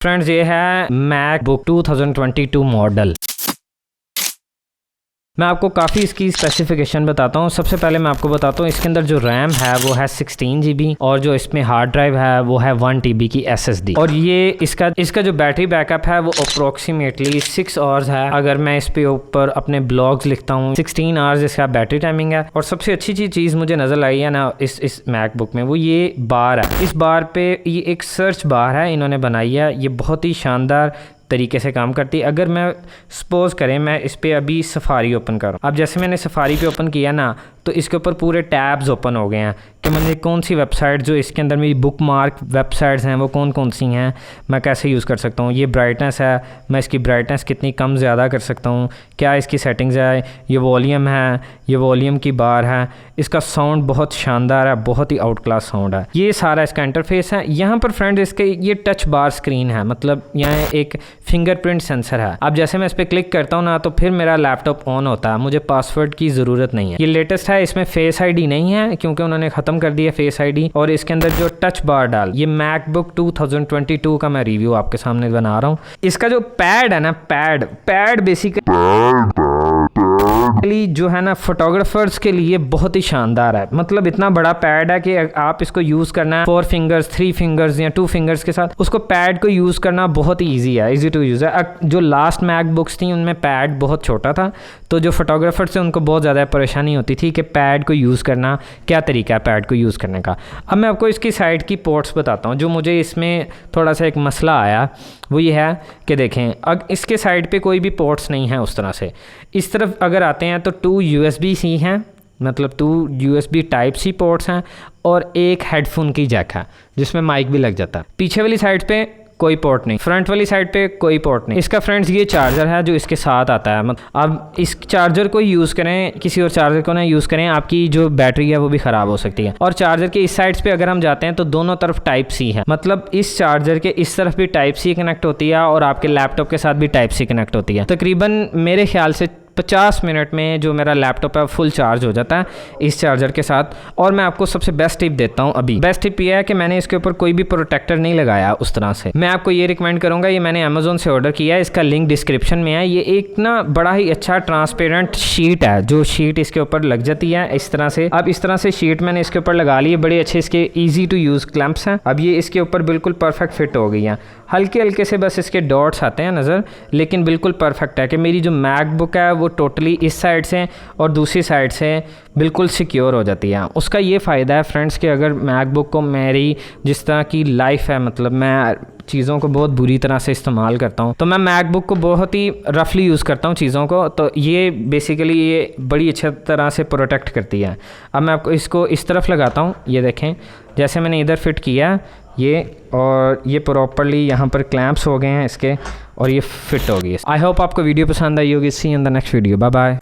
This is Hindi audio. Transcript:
फ्रेंड्स ये है मैकबुक 2022 मॉडल। मैं आपको काफ़ी इसकी स्पेसिफिकेशन बताता हूँ। सबसे पहले मैं आपको बताता हूँ इसके अंदर जो रैम है वो है 16 GB और जो इसमें हार्ड ड्राइव है वो है 1 TB की SSD। और ये इसका जो बैटरी बैकअप है वो अप्रोक्सीमेटली 6 आवर्स है। अगर मैं इस पे ऊपर अपने ब्लॉग्स लिखता हूँ 16 आवर्स इसका बैटरी टाइमिंग है। और सबसे अच्छी चीज़ मुझे नज़र आई है ना इस मैकबुक में, वो ये बार है। इस बार पे ये एक सर्च बार है इन्होंने बनाई है, ये बहुत ही शानदार तरीके से काम करती है। अगर मैं सपोज़ करें मैं इस पर अभी सफारी ओपन करूँ, अब जैसे मैंने सफारी पे ओपन किया ना तो इसके ऊपर पूरे टैब्स ओपन हो गए हैं कि मैंने कौन सी वेबसाइट जो इसके अंदर मेरी बुक मार्क वेबसाइट्स हैं वो कौन कौन सी हैं, मैं कैसे यूज़ कर सकता हूँ। ये ब्राइटनेस है, मैं इसकी ब्राइटनेस कितनी कम ज़्यादा कर सकता हूँ, क्या इसकी सेटिंग्स है, ये वॉल्यूम है, ये वॉल्यूम की बार है, इसका साउंड बहुत शानदार है, बहुत ही आउट क्लास साउंड है। ये सारा इसका इंटरफेस है। यहाँ पर फ्रेंड इसके ये टच बार स्क्रीन है, मतलब यहाँ एक फिंगरप्रिंट सेंसर है। अब जैसे मैं इस पर क्लिक करता हूँ ना तो फिर मेरा लैपटॉप ऑन होता है, मुझे पासवर्ड की ज़रूरत नहीं है। ये लेटेस्ट है, इसमें फेस आईडी नहीं है क्योंकि उन्होंने ख़त्म कर दिया फेस आईडी। और इसके अंदर जो टच बार डाल, ये मैकबुक 2022 का मैं रिव्यू आपके सामने बना रहा हूँ। इसका जो पैड है ना, पैड बेसिकली जो है ना फोटोग्राफर्स के लिए बहुत ही शानदार है। मतलब इतना बड़ा पैड है कि आप इसको यूज़ करना 4 फिंगर्स 3 फिंगर्स या 2 फिंगर्स के साथ उसको पैड को यूज़ करना बहुत ही ईजी है, ईजी टू यूज़ है। जो लास्ट मैकबुक्स थी उनमें पैड बहुत छोटा था, तो जो फोटोग्राफर्स थे उनको बहुत ज़्यादा परेशानी होती थी कि पैड को यूज़ करना, क्या तरीका है पैड को यूज़ करने का। अब मैं आपको इसकी साइड की पोर्ट्स बताता हूँ। जो मुझे इसमें थोड़ा सा एक मसला आया वो ये है कि देखें अब इसके साइड पे कोई भी पोर्ट्स नहीं है उस तरह से। इस तरफ अगर आते हैं तो 2 USB-C हैं, मतलब 2 USB Type-C पोर्ट्स हैं और एक हेडफोन की जैक है जिसमें माइक भी लग जाता है। पीछे वाली साइड पे कोई पोर्ट नहीं, फ्रंट वाली साइड पे कोई पोर्ट नहीं। इसका फ्रेंड्स ये चार्जर है जो इसके साथ आता है। अब इस चार्जर को यूज़ करें, किसी और चार्जर को ना यूज़ करें, आपकी जो बैटरी है वो भी ख़राब हो सकती है। और चार्जर के इस साइड्स पे अगर हम जाते हैं तो दोनों तरफ Type-C है, मतलब इस चार्जर के इस तरफ भी Type-C कनेक्ट होती है और आपके लैपटॉप के साथ भी Type-C कनेक्ट होती है। तकरीबन मेरे ख्याल से 50 मिनट में जो मेरा लैपटॉप है फुल चार्ज हो जाता है इस चार्जर के साथ। और मैं आपको सबसे बेस्ट टिप देता हूँ अभी। बेस्ट टिप ये है कि मैंने इसके ऊपर कोई भी प्रोटेक्टर नहीं लगाया उस तरह से। मैं आपको ये रिकमेंड करूँगा, ये मैंने अमेज़ोन से ऑर्डर किया है, इसका लिंक डिस्क्रिप्शन में है। ये एक ना बड़ा ही अच्छा ट्रांसपेरेंट शीट है, जो शीट इसके ऊपर लग जाती है इस तरह से। अब इस तरह से शीट मैंने इसके ऊपर लगा ली है, बड़े अच्छे इसके ईजी टू यूज़ क्लैंप्स हैं। अब ये इसके ऊपर बिल्कुल परफेक्ट फिट हो गई हैं। हल्के हल्के से बस इसके डॉट्स आते हैं नज़र, लेकिन बिल्कुल परफेक्ट है कि मेरी जो मैकबुक है वो टोटली इस साइड से और दूसरी साइड से बिल्कुल सिक्योर हो जाती है। उसका ये फ़ायदा है फ्रेंड्स कि अगर मैकबुक को मेरी जिस तरह की लाइफ है, मतलब मैं चीज़ों को बहुत बुरी तरह से इस्तेमाल करता हूँ, तो मैं मैकबुक को बहुत ही रफली यूज़ करता हूँ चीज़ों को, तो ये बेसिकली ये बड़ी अच्छी तरह से प्रोटेक्ट करती है। अब मैं आपको इसको इस तरफ लगाता हूँ, ये देखें जैसे मैंने इधर फिट किया ये, और ये प्रॉपरली यहाँ पर क्लैंप्स हो गए हैं इसके और ये फिट हो गई है। आई होप आपको वीडियो पसंद आई होगी। See in the next video, bye bye.